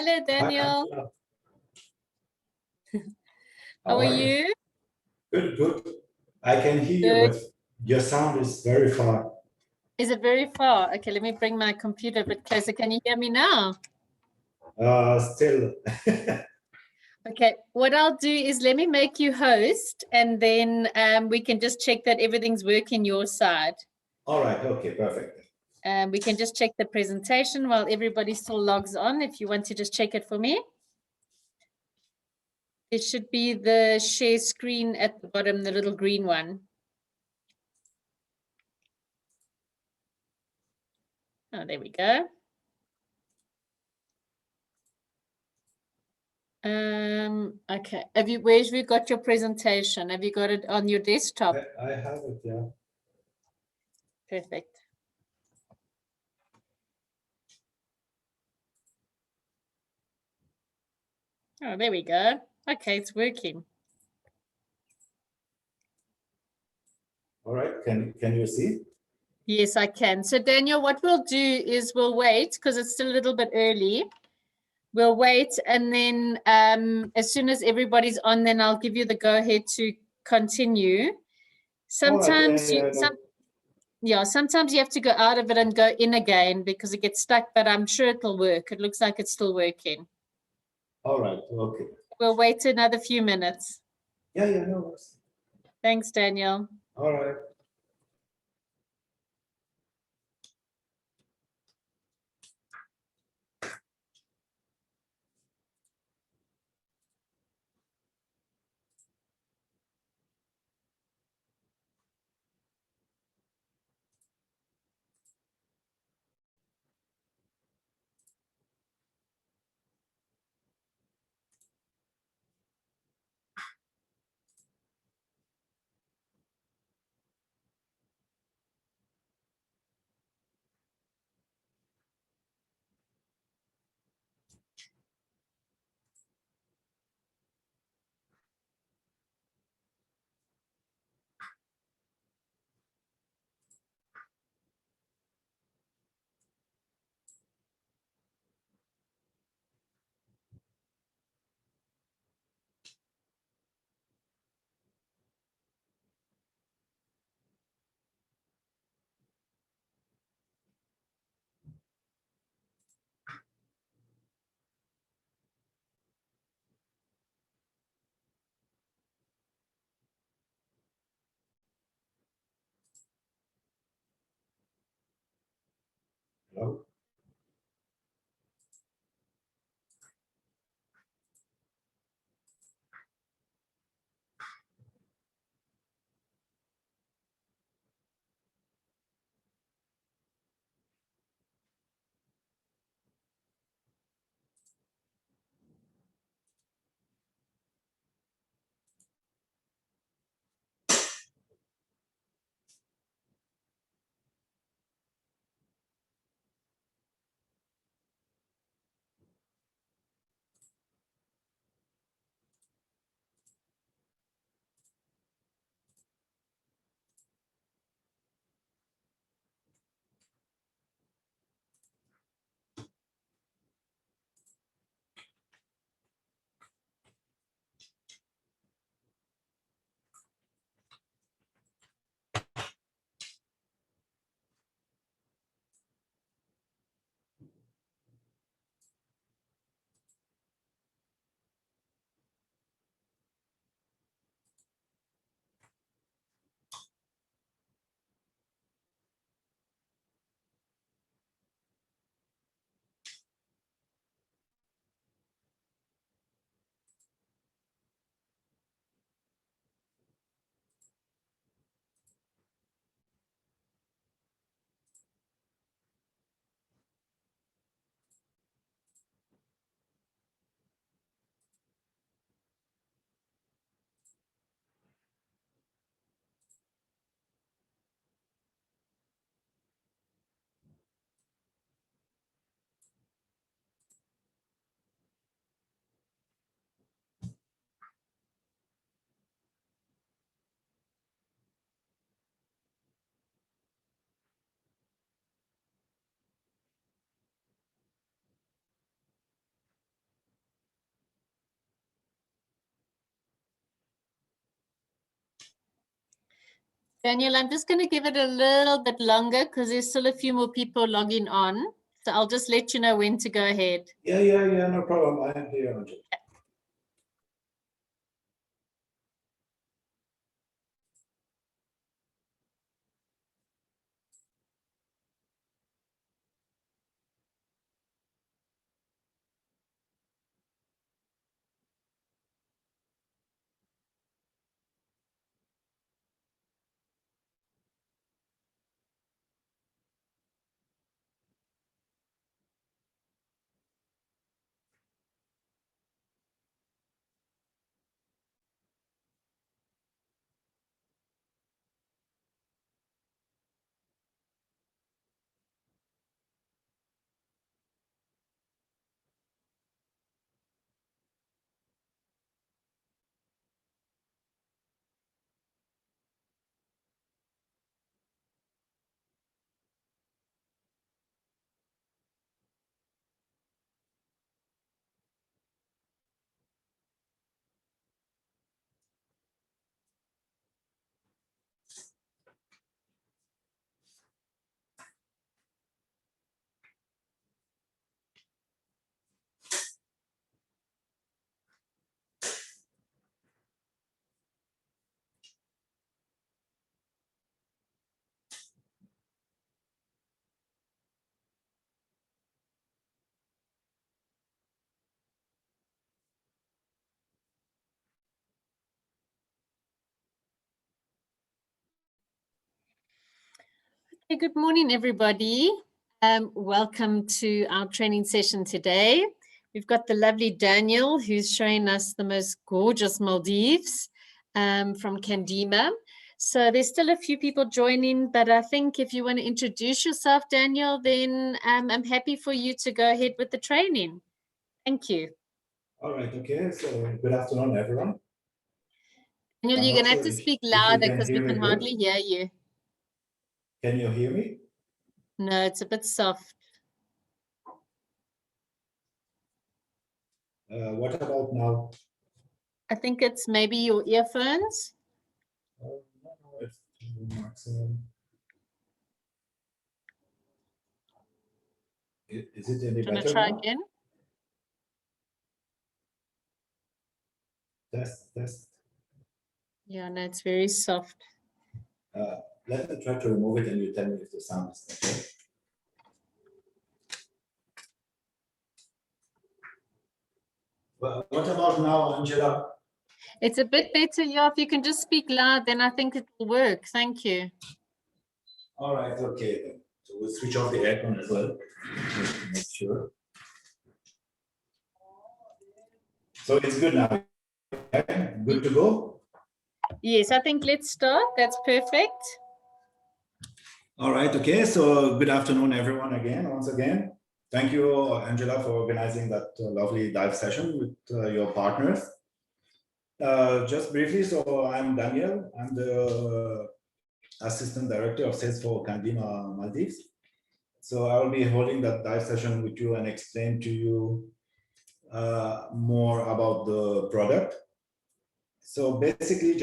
Hello, Hi, Daniel. Kandima. How are you? Good, good. I can hear you, Good. but your sound is very far. Is it very far? Okay, let me bring my computer a bit closer. Can you hear me now? Still. Okay, what I'll do is let me make you host, and then we can just check that everything's working your side. All right, okay, perfect. We can just check the presentation while everybody still logs on. If you want to just check it for me. It should be the share screen at the bottom, the little green one. Oh, there we go. Okay. Where have you got your presentation? Have you got it on your desktop? I have it, yeah. Perfect. Oh, there we go. Okay, it's working. All right, can you see? Yes, I can. So Daniel, what we'll do is we'll wait because it's still a little bit early. We'll wait, and then as soon as everybody's on, then I'll give you the go-ahead to continue. Sometimes sometimes you have to go out of it and go in again because it gets stuck, but I'm sure it'll work. It looks like it's still working. All right, okay. We'll wait another few minutes. Yeah, no worries. Thanks, Daniel. All right. Daniel, I'm just going to give it a little bit longer because there's still a few more people logging on. So I'll just let you know when to go ahead. Yeah, no problem. I am here, Angela. Hey, good morning, everybody. Welcome to our training session today. We've got the lovely Daniel, who's showing us the most gorgeous Maldives from Candima. So there's still a few people joining, but I think if you want to introduce yourself, Daniel, then I'm happy for you to go ahead with the training. Thank you. All right, okay. So good afternoon, everyone. Daniel, I'm you're not going to have sure to if speak you louder can because we hear me can good. hardly hear you. Can you hear me? No, it's a bit soft. What about now? I think it's maybe your earphones. No, it's maximum. Is it any Do you want to better try now? again? Test. Yeah, no, it's very soft. Let me try to remove it and you tell me if the sound is okay. But what about now, Angela? It's a bit better, yeah. If you can just speak loud, then I think it will work. Thank you. All right, okay then. So we'll switch off the aircon as well, just to make sure. So it's good now. Okay? Good to go? Yes, I think let's start. That's perfect. All right, okay. So good afternoon, everyone, once again. Thank you, Angela, for organizing that lovely live session with your partners. Just briefly, so I'm Daniel. I'm the Assistant Director of Sales for Kandima Maldives. So I will be holding that live session with you and explain to you more about the product. So basically,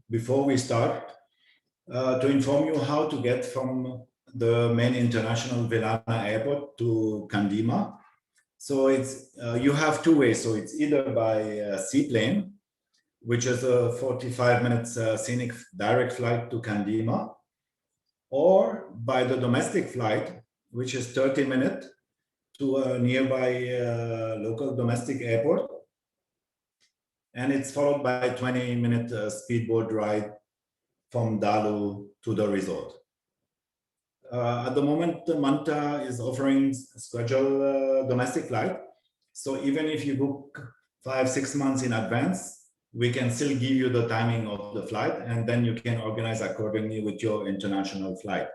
before we start, to inform you how to get from the main international Velana airport to Candima. So it's you have two ways. So it's either by seaplane, which is a 45 minutes scenic direct flight to Candima, or by the domestic flight, which is 30 minutes to a nearby local domestic airport. And it's followed by a 20-minute speedboat ride from Dalu to the resort. At the moment, Manta is offering scheduled domestic flight. So even if you book 5-6 months in advance, we can still give you the timing of the flight, and then you can organize accordingly with your international flight.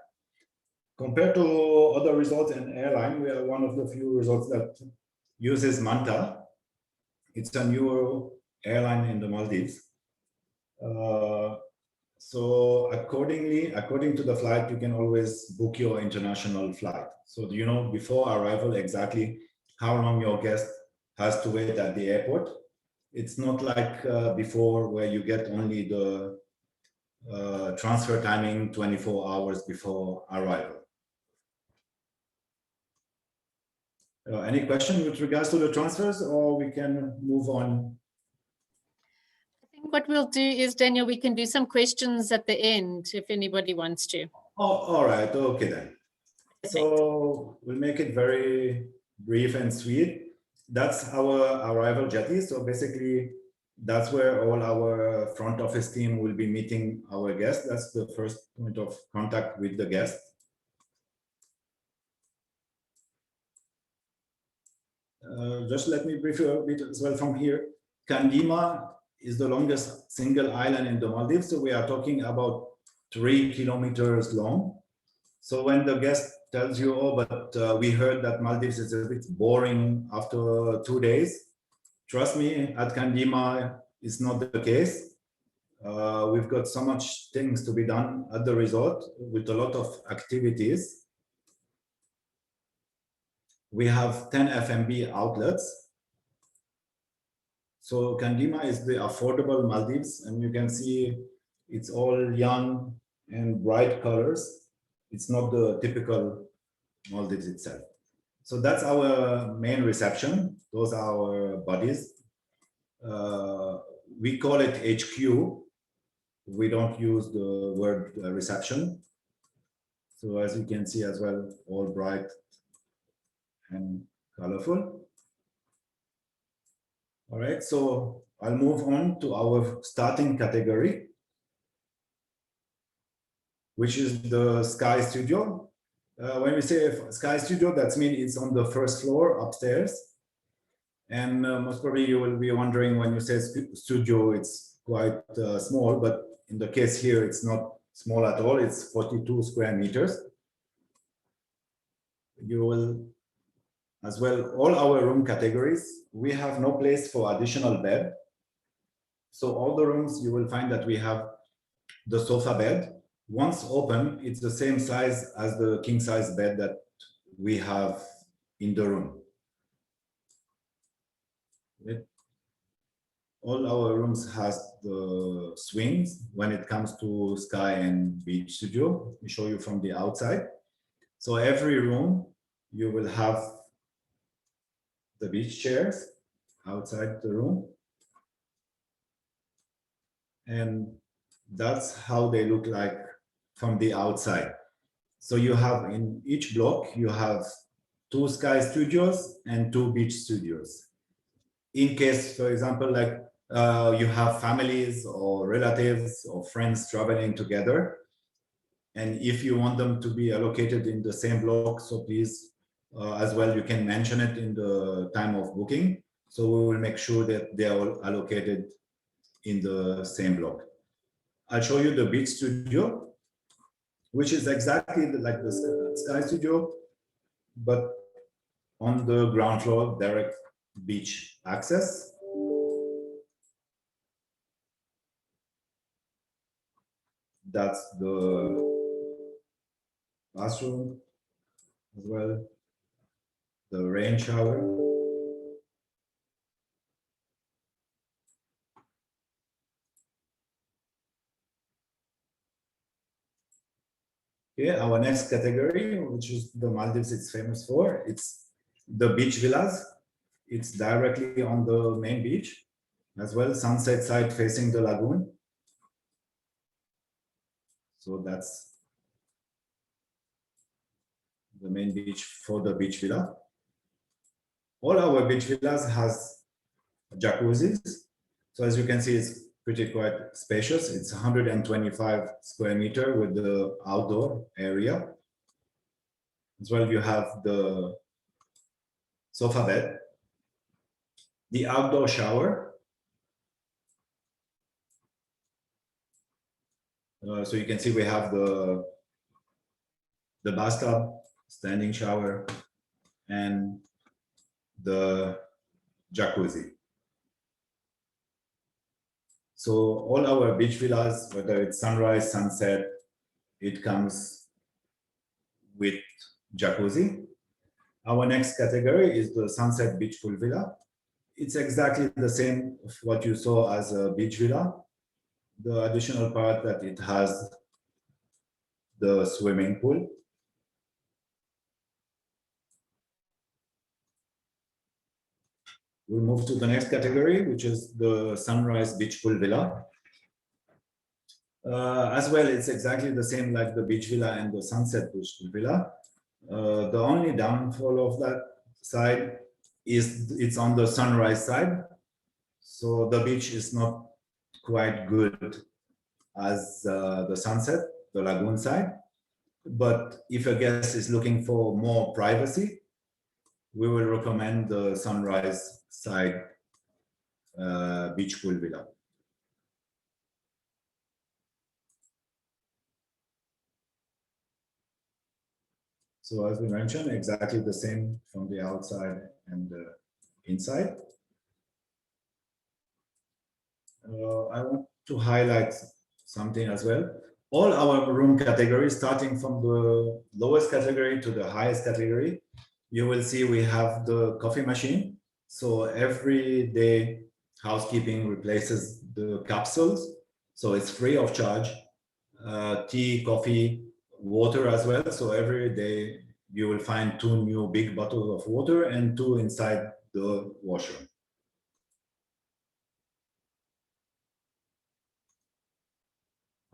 Compared to other resorts and airline, we are one of the few resorts that uses Manta. It's a newer airline in the Maldives. So according to the flight, you can always book your international flight. So do you know before arrival exactly how long your guest has to wait at the airport? It's not like before where you get only the transfer timing 24 hours before arrival. Any question with regards to the transfers, or we can move on? I think what we'll do is, Daniel, we can do some questions at the end if anybody wants to. Oh, all right. Okay, then. So we'll make it very brief and sweet. That's our arrival jetty. So basically, that's where all our front office team will be meeting our guests. That's the first point of contact with the guest. Just let me brief you a bit as well from here. Candima is the longest single island in the Maldives. So we are talking about 3 kilometers long. So when the guest tells you, oh, but we heard that Maldives is a bit boring after 2 days, trust me, at Kandima, it's not the case. We've got so much things to be done at the resort with a lot of activities. We have 10 F&B outlets. So Candima is the affordable Maldives, and you can see it's all young and bright colors. It's not the typical Maldives itself. So that's our main reception. Those are our buddies. We call it HQ. We don't use the word reception. So as you can see as well, all bright and colorful. All right, so I'll move on to our starting category, which is the Sky Studio. When we say Sky Studio, that means it's on the first floor upstairs. And most probably you will be wondering, when you say studio, it's quite small, but in the case here, it's not small at all. It's 42 square meters. You will, as well, all our room categories, we have no place for additional bed. So all the rooms, you will find that we have the sofa bed. Once open, it's the same size as the king size bed that we have in the room. All our rooms has the swings when it comes to Sky and Beach Studio. Let me show you from the outside. So every room, you will have the beach chairs outside the room. And that's how they look like from the outside. So you have in each block, you have 2 Sky Studios and 2 Beach Studios. In case, for example, like you have families or relatives or friends traveling together, and if you want them to be allocated in the same block, so please, as well, you can mention it in the time of booking. So we will make sure that they are all allocated in the same block. I'll show you the Beach Studio, which is exactly like the Sky Studio, but on the ground floor, direct beach access. That's the bathroom as well, the rain shower. Okay, our next category, which is the Maldives it's famous for, it's the beach villas. It's directly on the main beach as well, sunset side facing the lagoon. So that's the main beach for the beach villa. All our beach villas has jacuzzis. So as you can see, it's pretty quite spacious. It's 125 square meter with the outdoor area. As well, you have the sofa bed, the outdoor shower. So you can see we have the bathtub, standing shower, and the jacuzzi. So all our beach villas, whether it's sunrise, sunset, it comes with jacuzzi. Our next category is the sunset Beachful villa. It's exactly the same of what you saw as a beach villa. The additional part that it has the swimming pool. We'll move to the next category, which is the Sunrise Beachful Villa. As well, it's exactly the same like the Beach Villa and the Sunset Beachful Villa. The only downfall of that side is it's on the sunrise side. So the beach is not quite good as the sunset, the lagoon side. But if a guest is looking for more privacy, we will recommend the sunrise side beach pool villa. So as we mentioned, exactly the same from the outside and the inside. I want to highlight something as well. All our room categories, starting from the lowest category to the highest category, you will see we have the coffee machine. So every day housekeeping replaces the capsules. So it's free of charge. Tea, coffee, water as well. So every day you will find 2 new big bottles of water and 2 inside the washroom.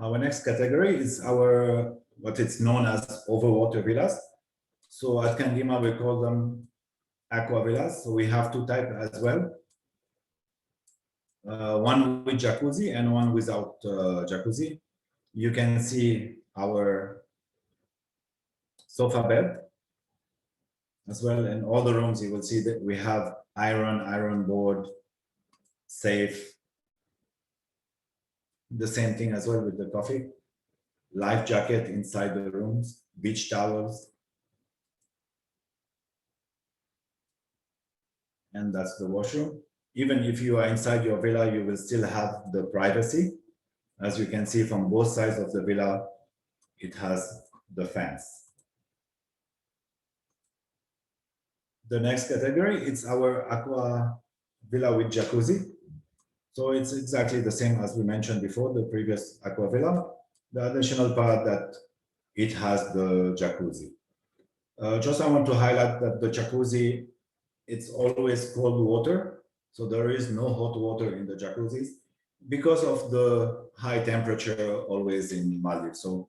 Our next category is our, what it's known as overwater villas. So at Candima, we call them Aqua Villas. So we have 2 types as well. One with jacuzzi and one without jacuzzi. You can see our sofa bed as well. In all the rooms, you will see that we have iron board, safe. The same thing as well with the coffee. Life jacket inside the rooms, beach towels. And that's the washroom. Even if you are inside your villa, you will still have the privacy. As you can see from both sides of the villa, it has the fence. The next category, it's our Aqua Villa with jacuzzi. So it's exactly the same as we mentioned before, the previous Aqua Villa. The additional part that it has the jacuzzi. Just I want to highlight that the jacuzzi, it's always cold water. So there is no hot water in the jacuzzis because of the high temperature always in Maldives. So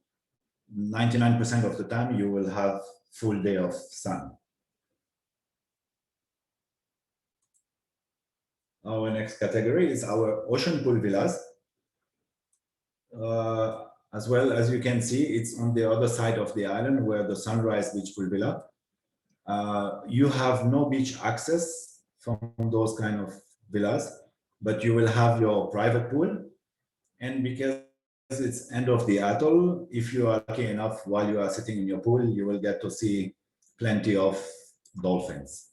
99% of the time you will have full day of sun. Our next category is our ocean pool villas. As well as you can see, it's on the other side of the island where the Sunrise Beach Pool Villa. You have no beach access from those kind of villas, but you will have your private pool. And because it's end of the atoll, if you are lucky enough while you are sitting in your pool, you will get to see plenty of dolphins.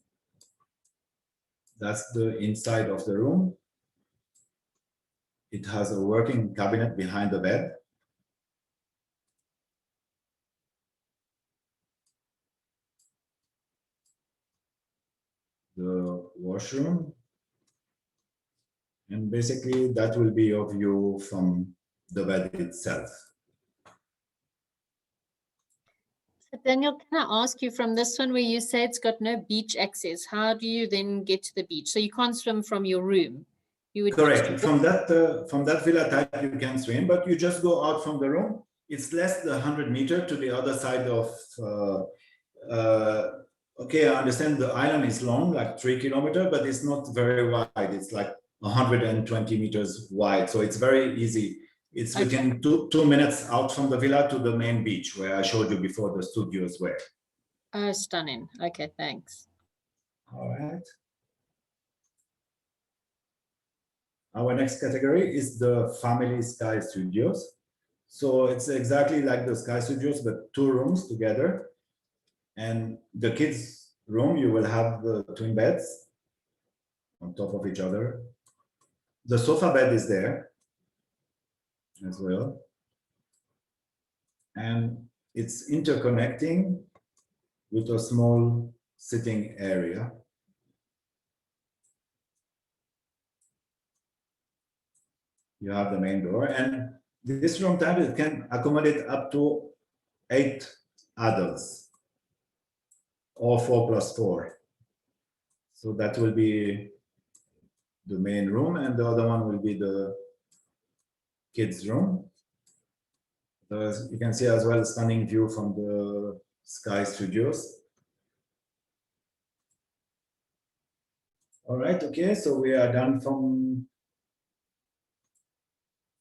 That's the inside of the room. It has a working cabinet behind the bed. The washroom. And basically that will be your view from the bed itself. So Daniel, can I ask you from this one where you say it's got no beach access, how do you then get to the beach? So you can't swim from your room? You would correct. From that villa type, you can swim, but you just go out from the room. It's less than 100 meters to the other side of, okay, I understand the island is long, like 3 kilometers, but it's not very wide. It's like 120 meters wide. So it's very easy. It's within 2 minutes out from the villa to the main beach where I showed you before the studios were. Oh, stunning. Okay, thanks. All right. Our next category is the family sky studios. So it's exactly like the sky studios, but 2 rooms together. And the kids' room, you will have the twin beds on top of each other. The sofa bed is there as well. And it's interconnecting with a small sitting area. you have the main door, and this room type, it can accommodate up to 8 adults, or 4+4. So that will be the main room, and the other one will be the kids' room. So as you can see as well, stunning view from the Sky Studios. All right, okay, so we are done from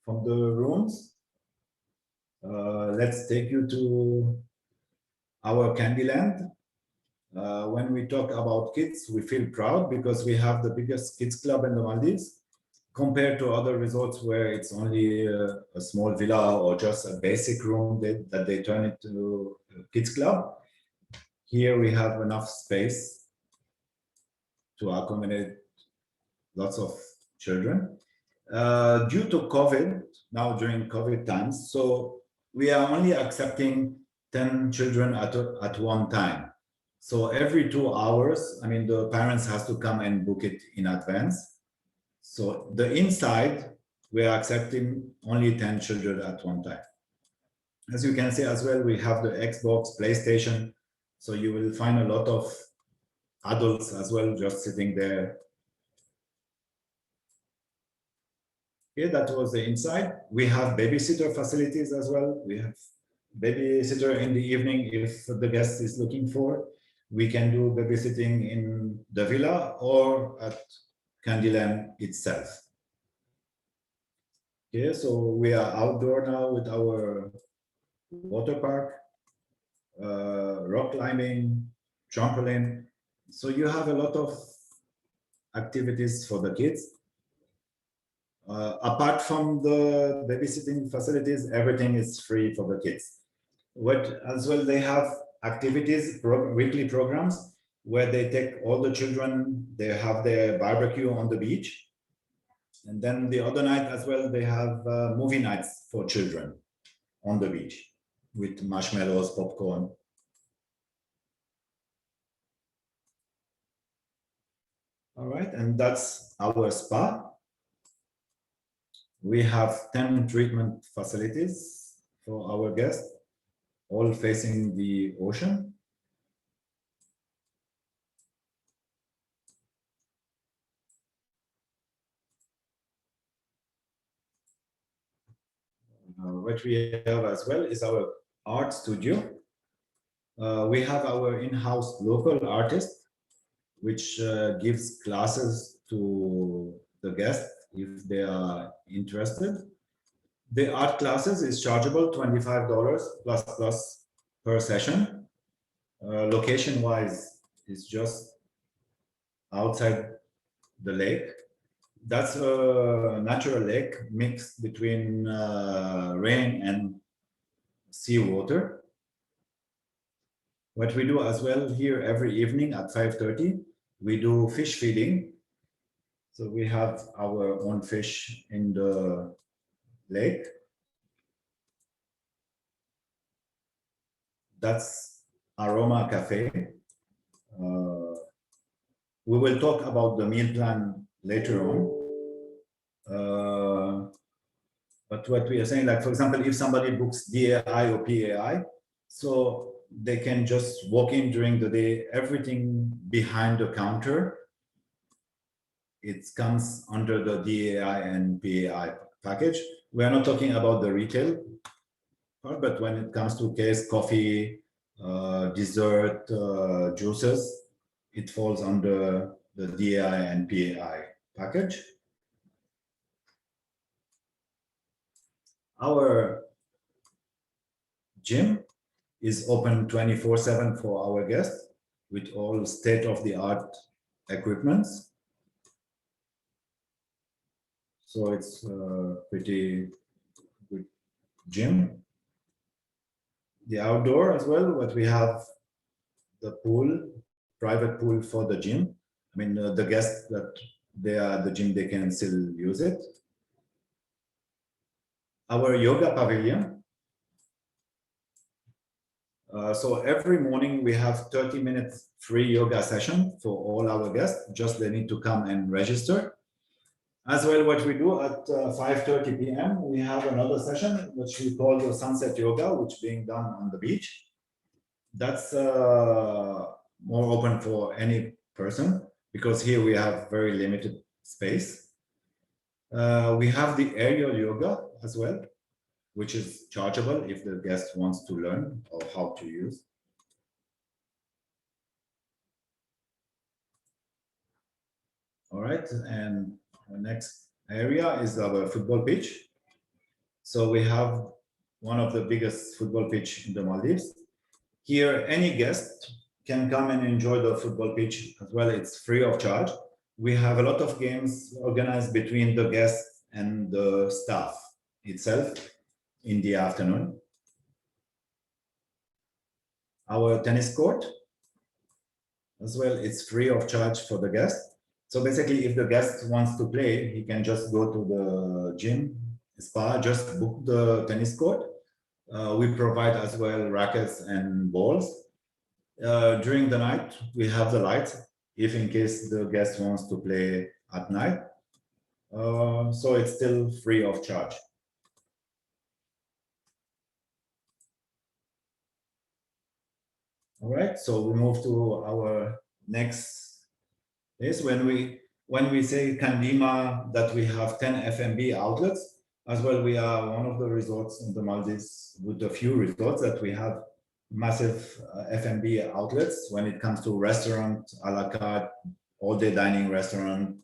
the rooms. Let's take you to our Candyland. When we talk about kids, we feel proud because we have the biggest kids club in the Maldives, compared to other resorts where it's only a small villa or just a basic room that they turn into a kids club. Here we have enough space to accommodate lots of children. Due to COVID, now during COVID times, so we are only accepting 10 children at one time. So every 2 hours, I mean, the parents has to come and book it in advance. So the inside, we are accepting only 10 children at one time. As you can see as well, we have the Xbox, PlayStation. So you will find a lot of adults as well, just sitting there. Okay, that was the inside. We have babysitter facilities as well. We have babysitter in the evening if the guest is looking for. We can do babysitting in the villa or at Candyland itself. Okay, so we are outdoor now with our water park, rock climbing, trampoline. So you have a lot of activities for the kids. Apart from the babysitting facilities, everything is free for the kids. What as well, they have activities, weekly programs where they take all the children, they have their barbecue on the beach. And then the other night as well, they have movie nights for children on the beach with marshmallows, popcorn. All right, and that's our spa. We have 10 treatment facilities for our guests, all facing the ocean. What we have as well is our art studio. We have our in-house local artist, which gives classes to the guests if they are interested. The art classes is chargeable $25 plus per session. Location-wise, it's just outside the lake. That's a natural lake mixed between rain and seawater. What we do as well here every evening at 5:30, we do fish feeding. So we have our own fish in the lake. That's Aroma Cafe. We will talk about the meal plan later on. But what we are saying, like for example, if somebody books DAI or PAI, so they can just walk in during the day, everything behind the counter, it comes under the DAI and PAI package. We are not talking about the retail part, but when it comes to case, coffee, dessert, juices, it falls under the DAI and PAI package. Our gym is open 24/7 for our guests with all state-of-the-art equipments. So it's a pretty good gym. The outdoor as well, what we have, the pool, private pool for the gym. I mean, the guests that they are at the gym, they can still use it. Our yoga pavilion. So every morning we have 30 minutes free yoga session for all our guests. Just they need to come and register. As well, what we do at 5:30 p.m., we have another session, which we call the sunset yoga, which being done on the beach. That's more open for any person, because here we have very limited space. We have the aerial yoga as well, which is chargeable if the guest wants to learn or how to use. All right, and the next area is our football pitch. So we have one of the biggest football pitch in the Maldives. Here, any guest can come and enjoy the football pitch as well. It's free of charge. We have a lot of games organized between the guests and the staff itself in the afternoon. Our tennis court as well, it's free of charge for the guest. So basically, if the guest wants to play, he can just go to the gym, spa, just book the tennis court. We provide as well rackets and balls. During the night, we have the lights, if in case the guest wants to play at night. So it's still free of charge. All right, so we move to our next place. When we say Candima, that we have 10 F&B outlets. As well, we are one of the resorts in the Maldives with a few resorts that we have massive F&B outlets when it comes to restaurant, a la carte, all-day dining restaurant,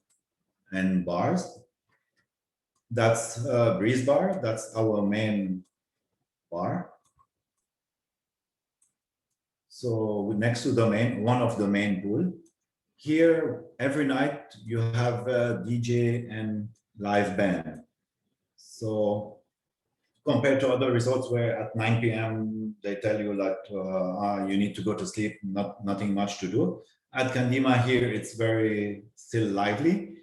and bars. That's Breeze Bar. That's our main bar. So next to the one of the main pool. Here, every night you have a DJ and live band. So compared to other resorts where at 9 p.m. they tell you that you need to go to sleep, nothing much to do. At Candima here, it's very still lively.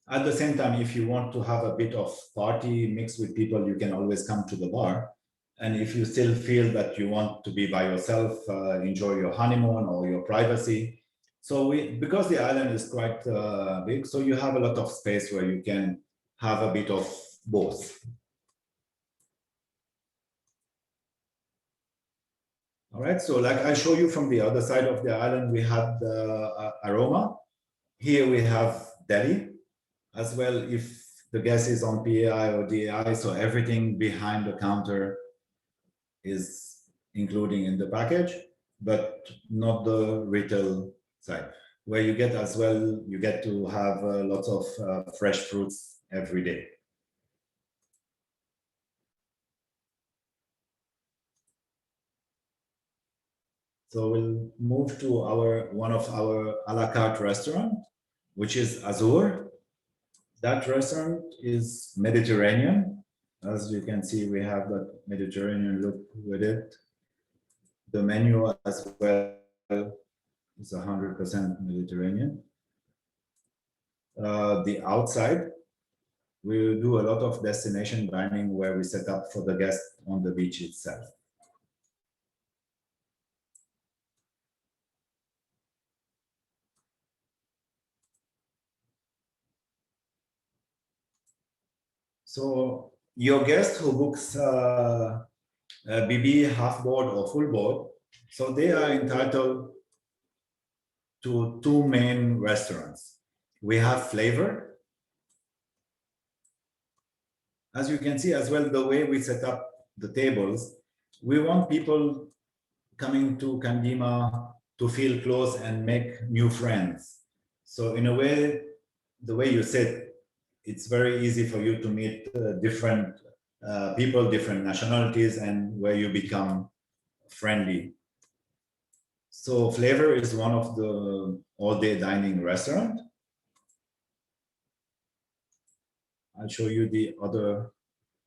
At the same time, if you want to have a bit of party mixed with people, you can always come to the bar. And if you still feel that you want to be by yourself, enjoy your honeymoon or your privacy. So because the island is quite big, so you have a lot of space where you can have a bit of both. All right, so like I show you from the other side of the island, we had Aroma. Here we have Delhi as well. If the guest is on PAI or DAI, so everything behind the counter is including in the package, but not the retail side, where you get as well, you get to have lots of fresh fruits every day. So we'll move to one of our a la carte restaurant, which is Azur. That restaurant is Mediterranean. As you can see, we have that Mediterranean look with it. The menu as well is 100% Mediterranean. The outside, we do a lot of destination dining where we set up for the guest on the beach itself. So your guest who books BB half board or full board, so they are entitled to two main restaurants. We have Flavor. As you can see as well, the way we set up the tables, we want people coming to Candima to feel close and make new friends. So in a way, the way you sit, it's very easy for you to meet different people, different nationalities, and where you become friendly. So Flavor is one of the all-day dining restaurant. I'll show you the other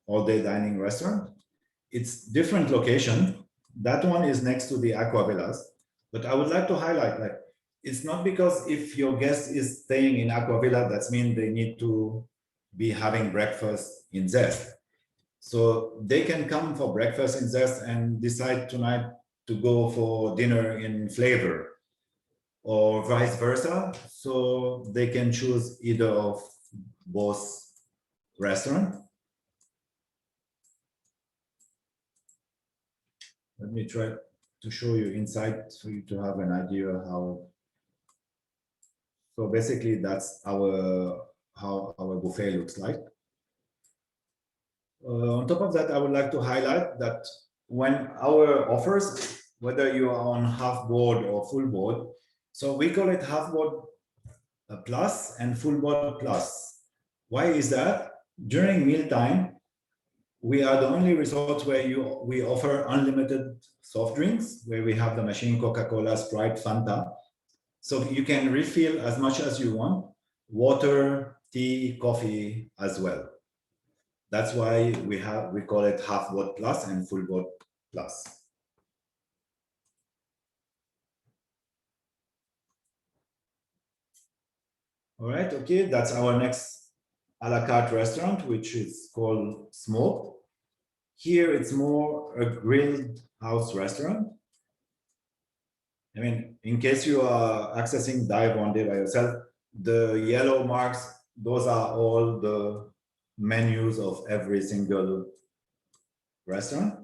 all-day dining restaurant. It's different location. That one is next to the Aqua Villas. But I would like to highlight, like, it's not because if your guest is staying in Aqua Villa, that means they need to be having breakfast in Zest. So they can come for breakfast in Zest and decide tonight to go for dinner in Flavor, or vice versa. So they can choose either of both restaurant. Let me try to show you inside for you to have an idea how. So basically that's how our buffet looks like. On top of that, I would like to highlight that when our offers, whether you are on half board or full board, so we call it half board plus and full board plus. Why is that? During mealtime, we are the only resort where we offer unlimited soft drinks, where we have the machine Coca-Cola, Sprite, Fanta. So you can refill as much as you want, water, tea, coffee as well. That's why we call it half board plus and full board plus. All right, okay, that's our next a la carte restaurant, which is called Smoke. Here it's more a grilled house restaurant. I mean, in case you are accessing Dive one day by yourself, the yellow marks, those are all the menus of every single restaurant.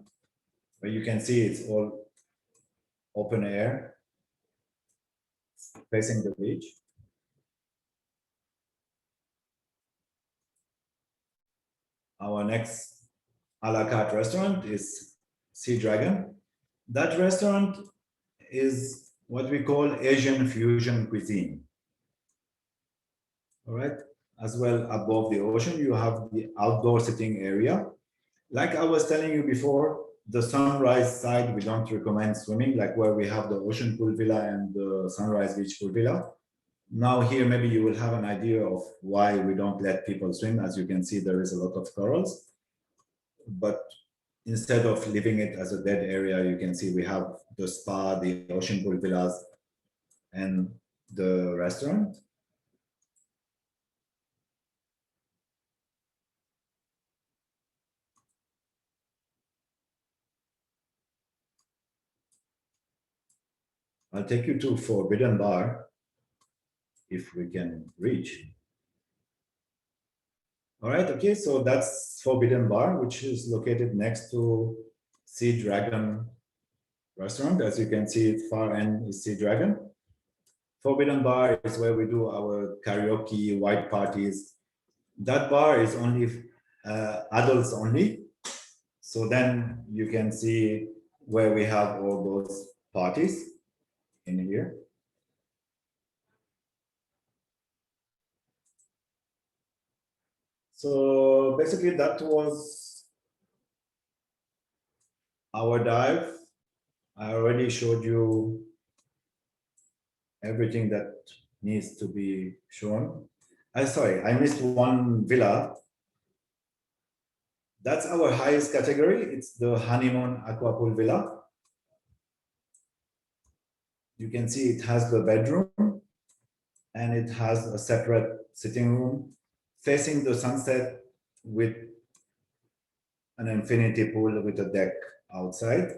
Where you can see it's all open air, facing the beach. Our next a la carte restaurant is Sea Dragon. That restaurant is what we call Asian fusion cuisine. All right. As well, above the ocean, you have the outdoor sitting area. Like I was telling you before, the sunrise side, we don't recommend swimming, like where we have the ocean pool villa and the sunrise beach pool villa. Now here, maybe you will have an idea of why we don't let people swim. As you can see, there is a lot of corals. But instead of leaving it as a dead area, you can see we have the spa, the ocean pool villas, and the restaurant. I'll take you to Forbidden Bar, if we can reach. All right, okay, so that's Forbidden Bar, which is located next to Sea Dragon restaurant. As you can see, at far end is Sea Dragon. Forbidden Bar is where we do our karaoke, white parties. That bar is only adults only. So then you can see where we have all those parties in here. So basically that was our dive. I already showed you everything that needs to be shown. Sorry, I missed one villa. That's our highest category. It's the Honeymoon Aquapool Villa. You can see it has the bedroom and it has a separate sitting room facing the sunset with an infinity pool with a deck outside.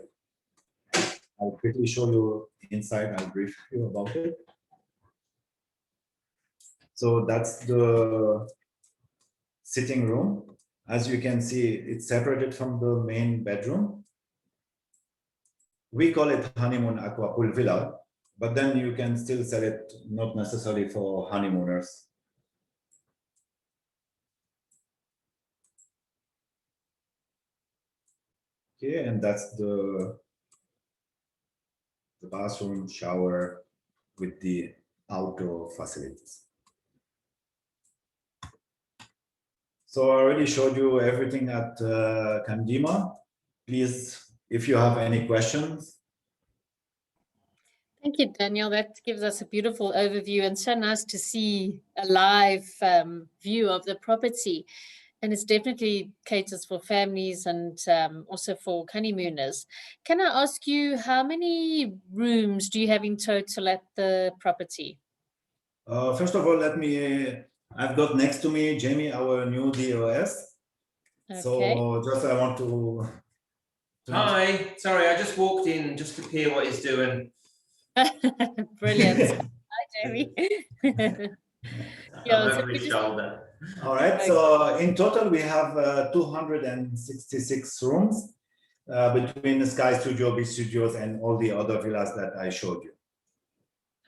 I'll quickly show you inside. I'll brief you about it. So that's the sitting room. As you can see, it's separated from the main bedroom. We call it Honeymoon Aquapool Villa, but then you can still sell it not necessarily for honeymooners. Okay, and that's the bathroom, shower with the outdoor facilities. So I already showed you everything at Candima. Please, if you have any questions. Thank you, Daniel. That gives us a beautiful overview and so nice to see a live view of the property. And it's definitely caters for families and also for honeymooners. Can I ask you, how many rooms do you have in total at the property? First of all, I've got next to me Jamie, our new DOS. Okay. So just I want to Hi, sorry, I just walked in just to hear what he's doing. Brilliant. Hi, Jamie. I'm over his shoulder. All right. So in total, we have 266 rooms between the Sky Studio, Beach Studios, and all the other villas that I showed you.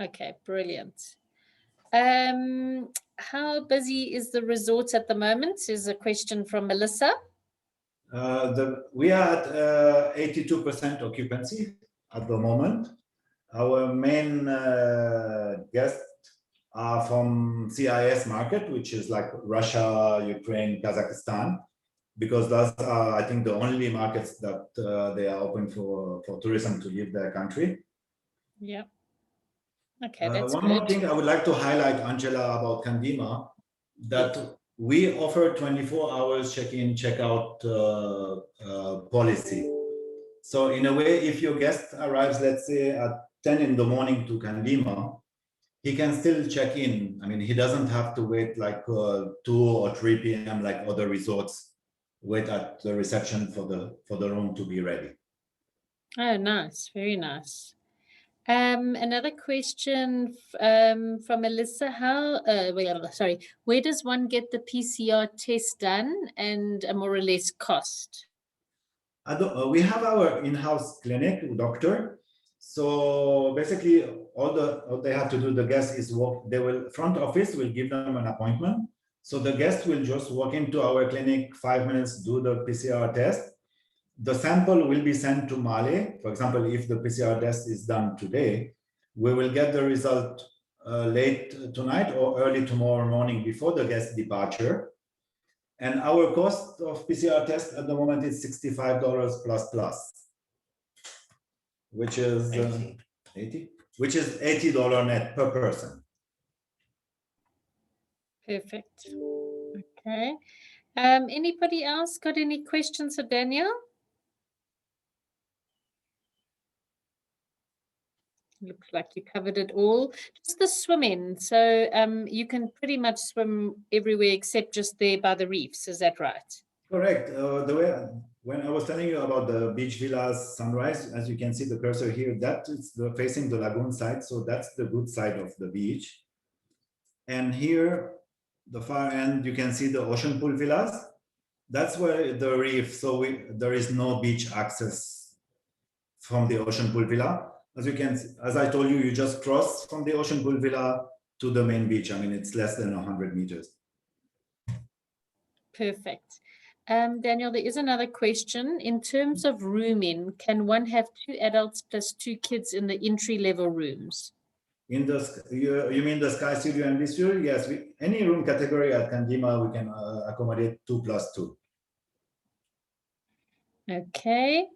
Okay, brilliant. How busy is the resort at the moment? Is a question from Melissa. We are at 82% occupancy at the moment. Our main guests are from CIS market, which is like Russia, Ukraine, Kazakhstan, because those are, I think, the only markets that they are open for tourism to leave their country. Yeah. Okay, that's one good. more thing I would like to highlight, Angela, about Candima, that we offer 24 hours check-in, check-out policy. So in a way, if your guest arrives, let's say at 10 in the morning to Candima, he can still check in. I mean, he doesn't have to wait like 2 or 3 p.m. like other resorts wait at the reception for the room to be ready. Oh, nice, very nice. Another question from Melissa. Where does one get the PCR test done and a more or less cost? We have our in-house clinic doctor. So basically, all they have to do, the guest is walk. Front office will give them an appointment. So the guest will just walk into our clinic, 5 minutes, do the PCR test. The sample will be sent to Mali. For example, if the PCR test is done today, we will get the result late tonight or early tomorrow morning before the guest departure. And our cost of PCR test at the moment is $65 plus, which is 80, which is $80 net per person. Perfect. Okay. Anybody else got any questions for Daniel? Looks like you covered it all. Just the swimming. So you can pretty much swim everywhere except just there by the reefs. Is that right? Correct. When I was telling you about the beach villas sunrise, as you can see the cursor here, that is facing the lagoon side. So that's the good side of the beach. And here, the far end, you can see the ocean pool villas. That's where the reef. So there is no beach access from the ocean pool villa. As you can see, as I told you, you just cross from the ocean pool villa to the main beach. I mean, it's less than 100 meters. Perfect. Daniel, there is another question. In terms of rooming, can one have 2 adults plus 2 kids in the entry-level rooms? In the you mean the Sky Studio and Beach Studio? Yes, any room category at Candima, we can accommodate 2 plus 2. Okay.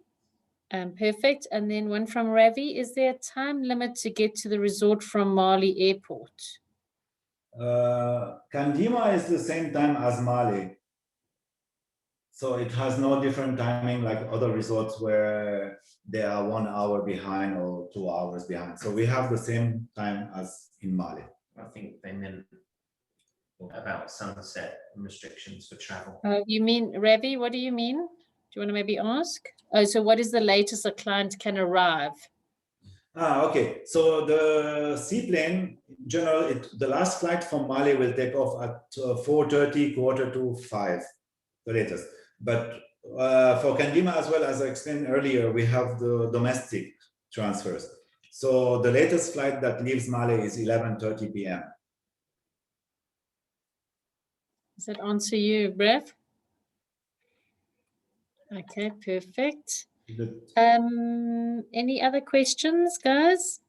Perfect. And then one from Ravi. Is there a time limit to get to the resort from Mali Airport? Candima is the same time as Mali. So it has no different timing like other resorts where they are 1 hour behind or 2 hours behind. So we have the same time as in Mali. I think they meant about sunset and restrictions for travel. You mean, Ravi, what do you mean? Do you want to maybe ask? Oh, so what is the latest a client can arrive? Okay. So the seaplane, in general, the last flight from Mali will take off at 4:30, 4:45, the latest. But for Candima as well, as I explained earlier, we have the domestic transfers. So the latest flight that leaves Mali is 11:30 p.m. Does that answer you, Brev? Okay, perfect. Any other questions, guys?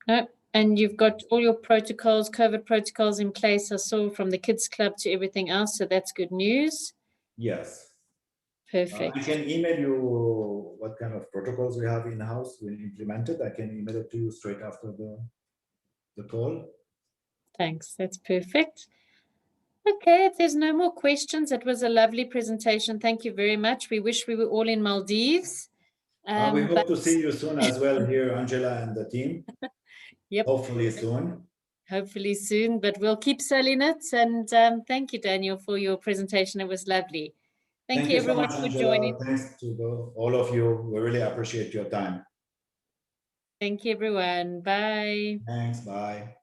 No. And you've got all your protocols, COVID protocols in place, I saw, from the kids club to everything else. So that's good news. Yes. Perfect. I can email you what kind of protocols we have in-house we implemented. I can email it to you straight after the call. Thanks. That's perfect. Okay, if there's no more questions, it was a lovely presentation. Thank you very much. We wish we were all in Maldives. We hope to see you soon as well here, Angela and the team. Yep. Hopefully soon. Hopefully soon, but we'll keep selling it. And thank you, Daniel, for your presentation. It was lovely. Thank you, everyone, so much, for joining. Thanks to all of you. We really appreciate your time. Thank you, everyone. Bye. Thanks. Bye.